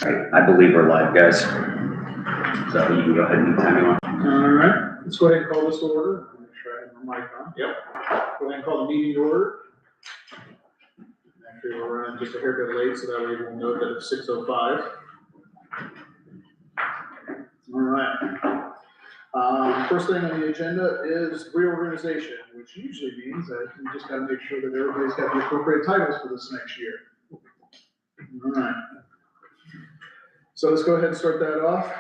I believe we're live, guys. So you can go ahead and time me on. All right, let's go ahead and call this to order. Make sure I have my mic on. Yep. Go ahead and call the meeting to order. Actually, we're running just a hair bit late, so that way we'll note that it's 6:05. All right. First thing on the agenda is reorganization, which usually means that you just gotta make sure that everybody's got the appropriate titles for this next year. All right. So let's go ahead and start that off.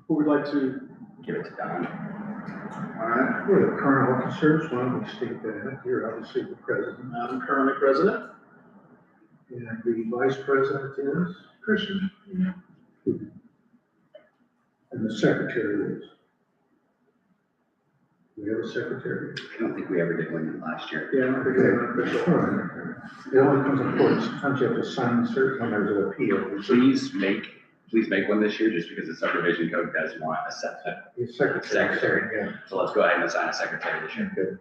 Who would like to Give it to Don. All right, We're the current officers, why don't we state that, you're obviously the president. I'm currently president. And the vice president is Christian. And the secretary is. We have a secretary. I don't think we ever did one last year. Yeah, I don't think we have an official. It only comes in court, sometimes you have to sign certain numbers of appeal. Please make one this year, just because the subdivision code does want a Secretary. secretary. Yeah. So let's go ahead and assign a secretary this year. Okay.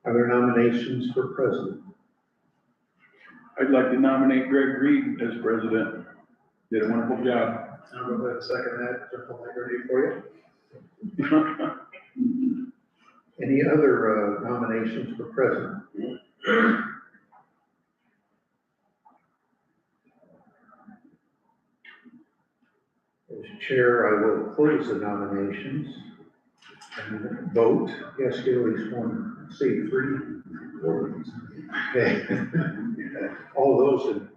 Are there nominations for president? I'd like to nominate Greg Reed as president. Did a wonderful job. I'll go ahead and second that, jump on that ready for you. Any other nominations for president? As chair, I will close the nominations and vote. Yes, get at least one, say 3, 4. Okay. All those in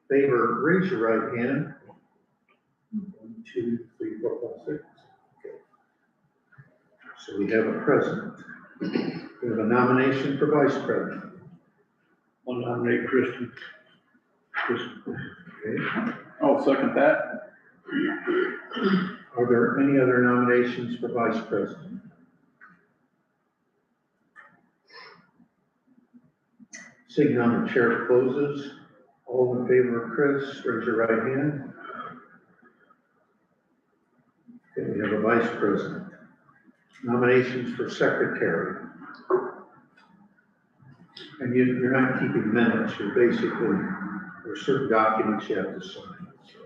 favor, raise your right hand. 1, 2, 3, 4, 5, 6. Okay. So we have a president. We have a nomination for vice president. I'll nominate Kristen. Okay. I'll second that. Are there any other nominations for vice president? Seeing none, the chair closes. All in favor of Chris, raise your right hand. Okay, we have a vice president. Nominations for secretary. And you're not keeping minutes, you're basically, there's certain documents you have to sign. So.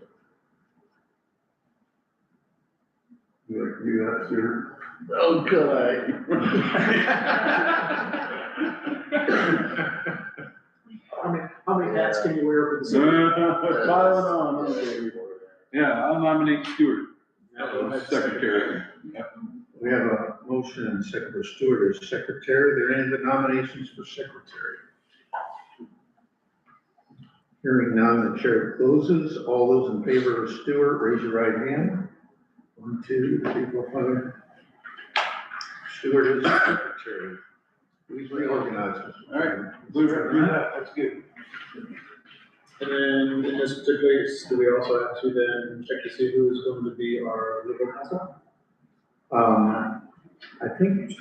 You got your. Okay. How many hats can you wear for the city? Pile it on, okay. Yeah, I'll nominate Stuart as secretary. Yep. We have a motion and a second for Stewart as secretary. Are there any other nominations for secretary? Hearing none, the chair closes. All those in favor of Stewart, raise your right hand. 1, 2, 3, 4, 5. Stewart is secretary. Please reorganize us. All right, do that, that's good. And then in this particular case, do we also have to then check to see who is going to be our legal counsel? I think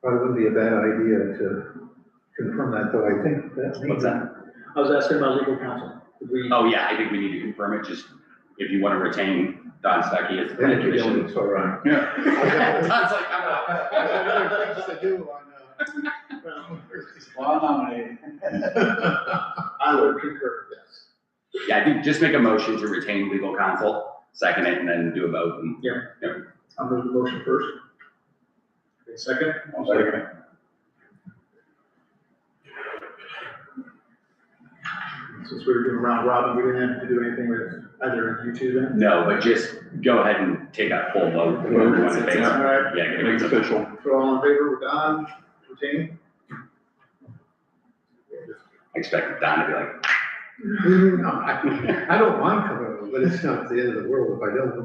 probably wouldn't be a bad idea to confirm that, though. I think that. What's that? I was asking about legal counsel. Did we? Oh, yeah, I think we need to confirm it, just if you want to retain Don Stuckey as the planning commission. It's all right. Yeah. Don's like, I'm out. Well, I'll nominate. I would concur, yes. Yeah, I think just make a motion to retain legal counsel, second it, and then do a vote. And, Yeah. I'll move the motion first. Okay, second? I'll second it. Since we were doing round robin, we didn't have to do anything with either of you two then? No, but just go ahead and take a full vote. Whoever you want to take. All right. Yeah, get Make it it. official. So all in favor with Don, retain? I expected Don to be like, No, I don't mind coming over, but it's not the end of the world if I don't.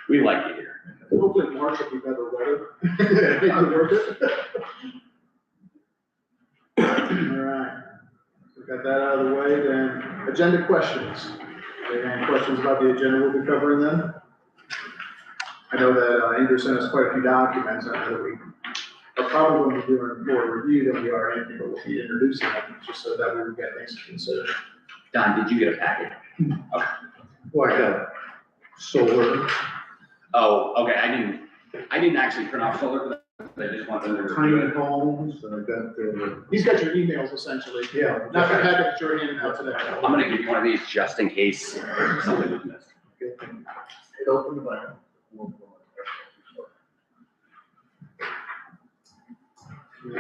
we like you here. Hopefully March will be better weather. Make it worth it. All right. So got that out of the way, then agenda questions. Any questions about the agenda we'll be covering then? I know that Andrew sent us quite a few documents. I know that we are probably going to be doing more review than we are anything, but we'll be introducing them just so that we would get things to consider. Don, did you get a packet? Okay. Well, I got solar. Oh, okay, I didn't actually print off solar for that. I just want them to review tiny it. homes, and I've got the, He's got your emails essentially, yeah. not the packet that you're handing out today. I'm gonna give you one of these just in case something was missed. It opened the Bible. In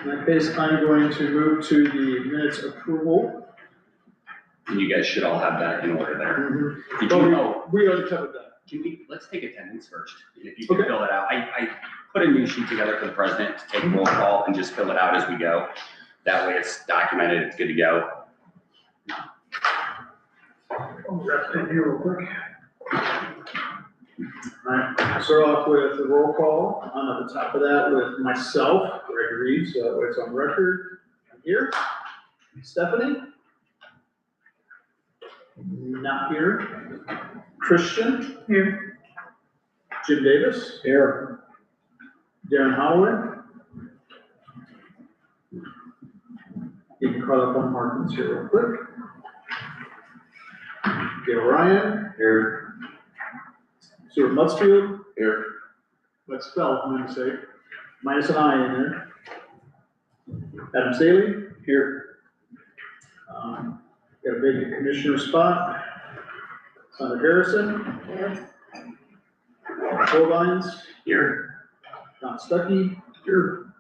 that case, I'm going to move to the minutes approval. And you guys should all have that in order there. Did Oh, you know, we already covered that. let's take attendance first. And if you can Okay. fill it out, I put a new sheet together for the president to take roll call and just fill it out as we go. That way it's documented, it's good to go. I'll grab that here real quick. Alright, start off with the roll call. I'm at the top of that with myself, Greg Reed, so that way it's on record. I'm here. Stephanie? Not here. Christian? Here. Jim Davis? Here. Darren Holloway? Getting caught up on Harkins here real quick. Gail Ryan? Here. Stuart Mutsfield? Here. Let's spell, for my sake. Minus an I in there. Adam Staley? Here. Got a vacant commissioner spot. Sandra Harrison? Here. Bullvines? Here, Don Stuckey? Here.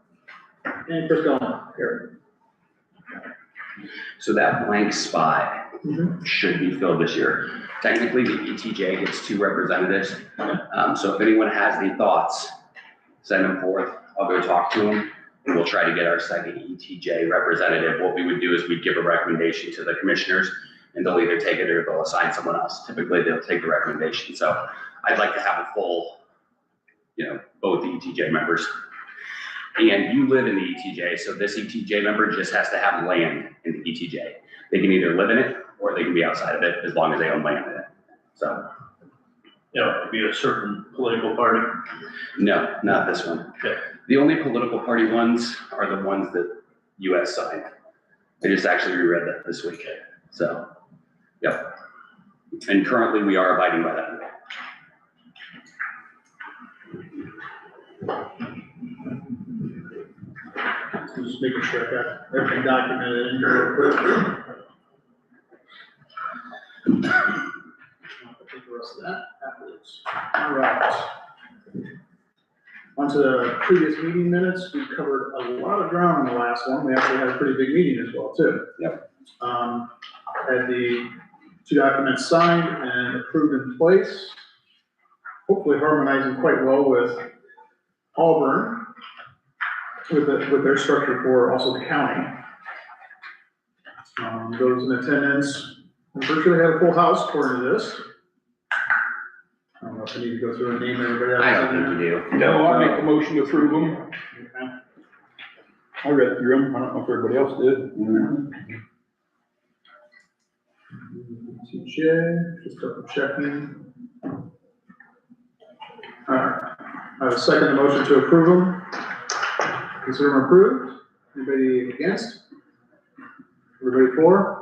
And Chris Gallman? Here. so that blank spot should be filled this year. Technically, the ETJ gets 2 representatives. So if anyone has any thoughts, send them forth. I'll go talk to them. And we'll try to get our second ETJ representative. What we would do is we'd give a recommendation to the commissioners and they'll either take it or they'll assign someone else. Typically, they'll take the recommendation. So I'd like to have a full, both the ETJ members. And you live in the ETJ, so this ETJ member just has to have land in the ETJ. They can either live in it or they can be outside of it as long as they own land in it. So, It'd be a certain political party. no, not this one. Okay. The only political party ones are the ones that US signed. I just actually reread that this week. So, yep. And currently we are abiding by that. Just making sure I got everything documented in here real quick. I'll take the rest of that afterwards. All right. On to the previous meeting minutes. We covered a lot of ground in the last one. We actually had a pretty big meeting as well, too. Yep. Had the 2 documents signed and approved in place. Hopefully harmonizing quite well with Auburn, with their structure for also the county. Those in attendance, virtually had a full house according to this. I don't know if I need to go through and name everybody. I else in don't think there. you do. No, I make a motion to approve them. Okay. I read through them. I don't know if everybody else did. TJ, just double checking. All right, I have a second motion to approve them. Consider them approved. Anybody against? Everybody for?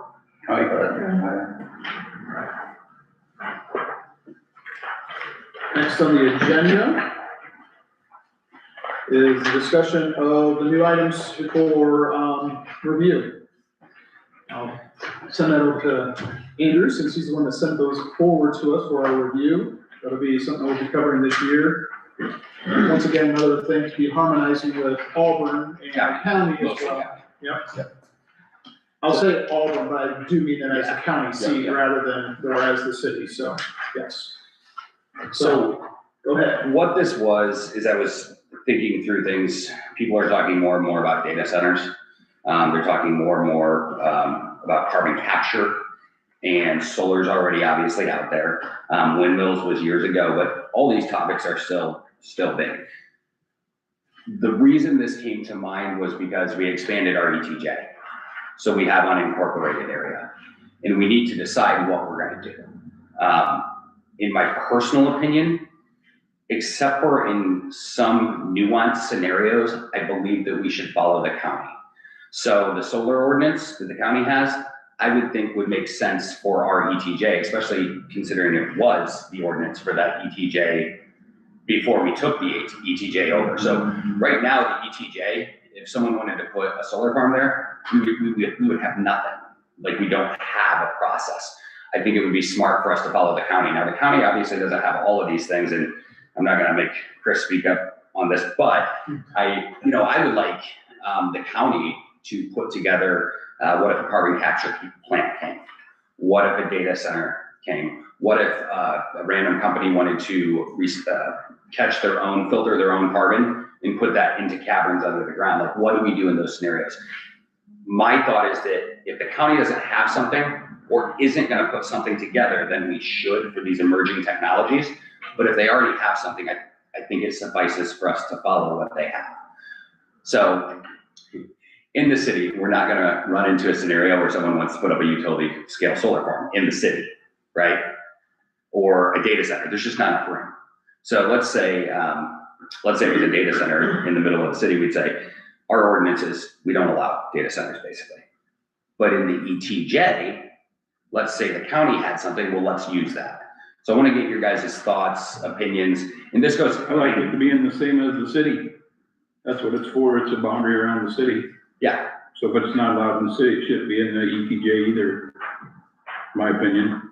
Next on the agenda is the discussion of the new items for review. I'll send that over to Andrew, since he's the one that sent those forward to us for our review. That'll be something we'll be covering this year. Once again, another thing to be harmonizing with Auburn and county as well. Yep. I'll say Auburn, but I do mean that as a county seat rather than as the city, so, yes. So, go ahead. What this was, is I was thinking through things, people are talking more and more about data centers. They're talking more and more about carbon capture, and solar's already obviously out there. Windmills was years ago, but all these topics are still big. The reason this came to mind was because we expanded our ETJ. So we have unincorporated area, and we need to decide what we're gonna do. In my personal opinion, except for in some nuanced scenarios, I believe that we should follow the county. So the solar ordinance that the county has, I would think would make sense for our ETJ, especially considering it was the ordinance for that ETJ before we took the ETJ over. So right now, the ETJ, if someone wanted to put a solar farm there, we would have nothing. Like, we don't have a process. I think it would be smart for us to follow the county. Now, the county obviously doesn't have all of these things, and I'm not gonna make Chris speak up on this, but I would like the county to put together, what if a carbon capture plant came? What if a data center came? What if a random company wanted to catch their own, filter their own carbon and put that into caverns under the ground? Like, what do we do in those scenarios? My thought is that if the county doesn't have something or isn't gonna put something together, then we should for these emerging technologies. But if they already have something, I think it suffices for us to follow what they have. So in the city, we're not gonna run into a scenario where someone wants to put up a utility scale solar farm in the city, right? Or a data center. There's just not enough room. So let's say it was a data center in the middle of the city. We'd say our ordinances, we don't allow data centers basically. But in the ETJ, let's say the county had something, well, let's use that. So I want to get your guys' thoughts, opinions, and this goes. I like it to be in the same as the city. That's what it's for. It's a boundary around the city. Yeah. So if it's not allowed in the city, it shouldn't be in the ETJ either, in my opinion.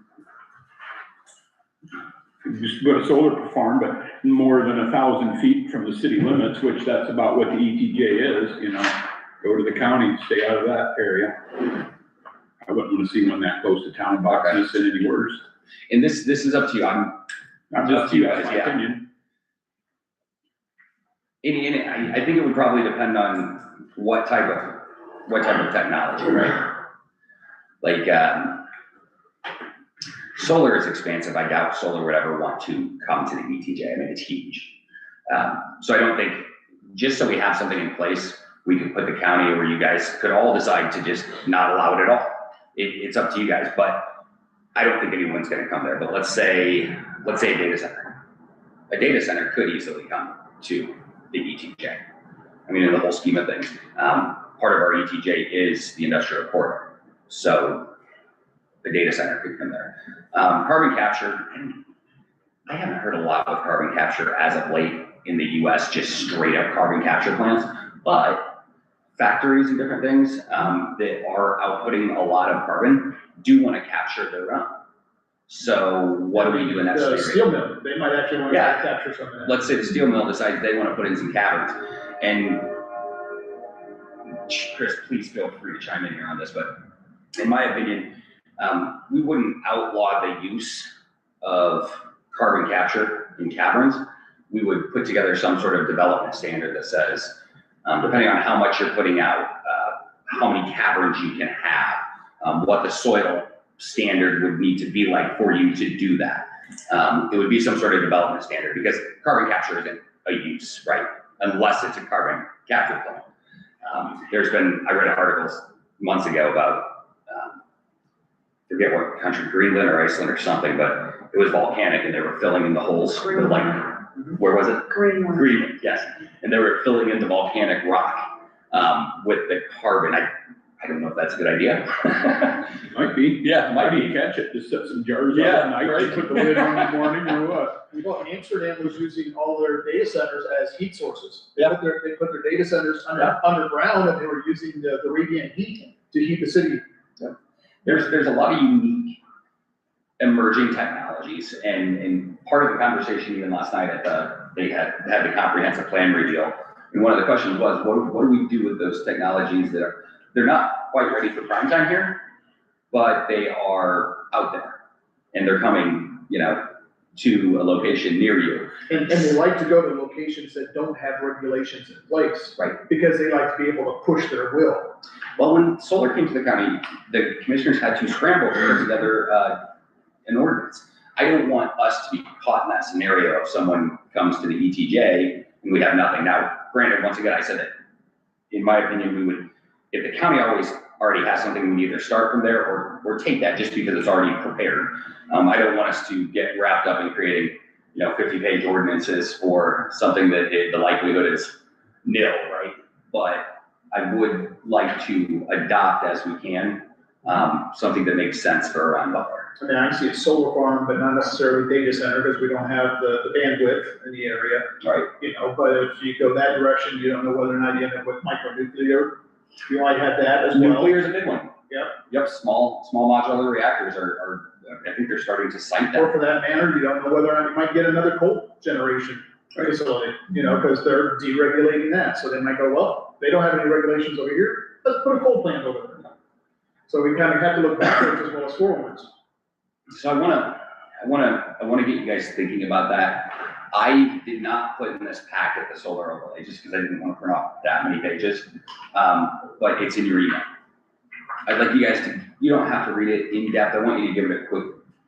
Just put a solar farm, but more than 1,000 feet from the city limits, which that's about what the ETJ is, go to the county, stay out of that area. I wouldn't want to see one that close to town box this in any worse. And this is up to you. I'm just you guys, my yeah. Opinion. I think it would probably depend on what type of technology, right? Like, solar is expansive. I doubt solar would ever want to come to the ETJ. I mean, it's huge. So I don't think, just so we have something in place, we could put the county, or you guys could all decide to just not allow it at all. It's up to you guys, but I don't think anyone's gonna come there. But let's say a data center. A data center could easily come to the ETJ. I mean, in the whole scheme of things, part of our ETJ is the industrial corridor. So the data center could come there. Carbon capture, I haven't heard a lot of carbon capture as of late in the US, just straight up carbon capture plants, but factories and different things that are outputting a lot of carbon do want to capture their own. So what do we do in that scenario? The steel mill, they might actually want to capture some of that. Let's say the steel mill decides they want to put in some caverns, and Chris, please feel free to chime in here on this, but in my opinion, we wouldn't outlaw the use of carbon capture in caverns. We would put together some sort of development standard that says, depending on how much you're putting out, how many caverns you can have, what the soil standard would need to be like for you to do that. It would be some sort of development standard, because carbon capture isn't a use, right? Unless it's a carbon capture plant. I read articles months ago about, forget what country, Greenland or Iceland or something, but it was volcanic and they were filling in the holes with like, where was it? Greenland. Greenland, yes. And they were filling in the volcanic rock with the carbon. I don't know if that's a good idea. Might be. Yeah, might be. Catch it, just set some jars Yeah, out at night, right. put the lid on in the morning or what? Well, Amsterdam was using all their data centers as heat sources. Yeah. They put their data centers underground, and they were using the radiant heat to heat the city. Yeah. There's a lot of unique emerging technologies, and part of the conversation even last night they had the comprehensive plan reveal, and one of the questions was, what do we do with those technologies that they're not quite ready for prime time here, but they are out there and they're coming, to a location near you. And they like to go to locations that don't have regulations in place. Right. Because they like to be able to push their will. Well, when solar came to the county, the commissioners had to scramble to put together an ordinance. I don't want us to be caught in that scenario if someone comes to the ETJ and we have nothing. Now, granted, once again, I said that in my opinion, we would, if the county already has something, we either start from there or take that just because it's already prepared. I don't want us to get wrapped up in creating, 50-page ordinances for something that the likelihood is nil, right? But I would like to adopt as we can, something that makes sense for around Butler. I mean, I see a solar farm, but not necessarily data center, because we don't have the bandwidth in the area. Right. You know, but if you go that direction, you don't know whether or not you end up with micronuclear. You might have that as well. Nuclear is a big one. Yep. Yep, small modular reactors are, I think they're starting to cite Or that. for that matter, you don't know whether or not you might get another coal generation facility, you know, because they're deregulating that. So they might go, well, they don't have any regulations over here, let's put a coal plant over there. So we kind of have to look backwards as well as forwards. So I wanna get you guys thinking about that. I did not put in this packet the solar overlay, just because I didn't want to print off that many pages. But it's in your email. I'd like you guys to, you don't have to read it in depth, I want you to give it a quick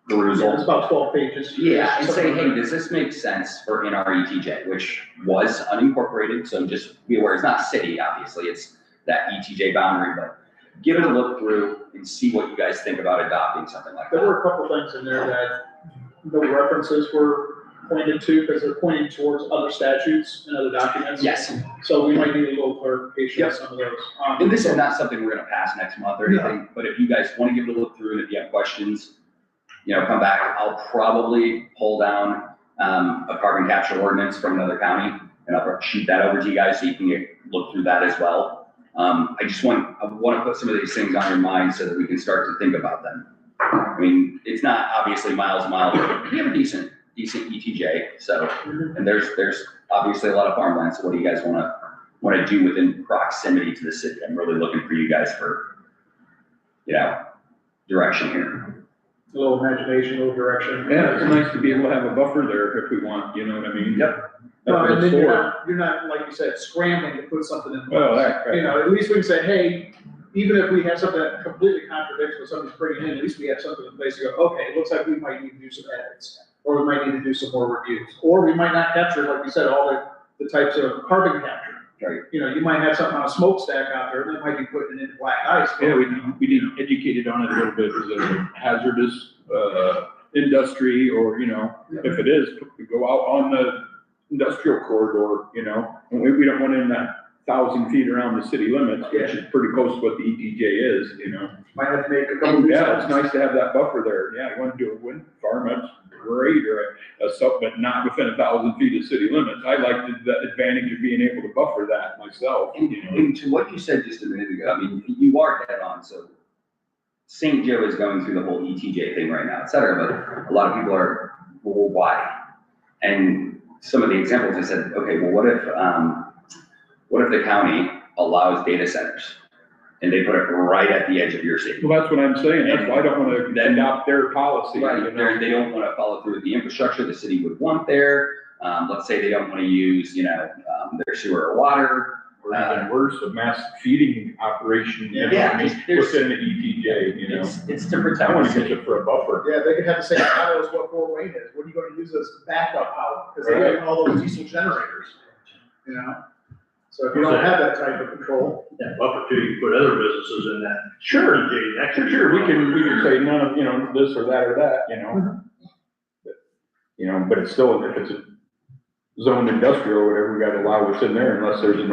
perusal. It's about 12 pages. Yeah, and say, hey, does this make sense for in our ETJ, which was unincorporated, so just be aware, it's not city, obviously, it's that ETJ boundary, but give it a look through and see what you guys think about adopting something like There that. were a couple things in there that no references were pointed to, because they're pointing towards other statutes and other documents. Yes, So we might need a little clarification on some of those. and this is not something we're gonna pass next month or anything, but if you guys wanna give it a look through, and if you have questions, you know, come back. I'll probably pull down, a carbon capture ordinance from another county, and I'll shoot that over to you guys so you can look through that as well. I wanna put some of these things on your mind so that we can start to think about them. I mean, it's not obviously miles and miles, but we have a decent ETJ, so, and there's obviously a lot of farmland, so what do you guys wanna do within proximity to the city? I'm really looking for you guys for, you know, direction here. A little imagination, a little direction. Yeah, it's nice to be able to have a buffer there if we want, you know what I mean? Yep. Well, That's and what then it's for. you're not, like you said, scrambling to put something in Well, place. that, You know, at least we can say, hey, even if we have something that completely contradicts what somebody's bringing in, at least we have something in place to go, okay, it looks like we might need to do some edits, or we might need to do some more reviews, or we might not capture, like you said, all the types of carbon capture. Right. You know, you might have something on a smokestack out there that might be putting it into black ice. yeah, we need educated on it a little bit, is it a hazardous, industry, or, you know, if it is, we go out on the industrial corridor, you know, and we don't want in that 1,000 feet around the city limits, which is pretty close to what the ETJ is, you know. Might have to make a couple of. Yeah, it's nice to have that buffer there. Yeah, you want to do a wind farm, that's great, or a sub, but not within 1,000 feet of city limits. I like the advantage of being able to buffer that myself, you know. And to what you said just a minute ago, I mean, you are dead on, so St. Joe is going through the whole ETJ thing right now, et cetera, but a lot of people are, well, why? And some of the examples I said, okay, well, what if the county allows data centers and they put it right at the edge of your city? Well, that's what I'm saying. That's why I don't want to Then- adopt their policy, you Right, know. they don't wanna follow through with the infrastructure the city would want there. Let's say they don't wanna use, you know, their sewer or water. Or even worse, a mass feeding operation, you know, Yeah, I mean, there's- within the ETJ, you know. It's to protect I the want to use city. it for a buffer. Yeah, they could have the same power as what Fort Wayne is. What are you gonna use as backup power? Because they Right. have all those diesel generators, you know? So if you don't have that type of control. Yeah, buffer too, you put other businesses in that. Sure, ETJ next to sure, you. we can say none of, you know, this or that or that, you know. You know, but it's still, if it's a zoned industrial or whatever, we gotta allow what's in there unless there's a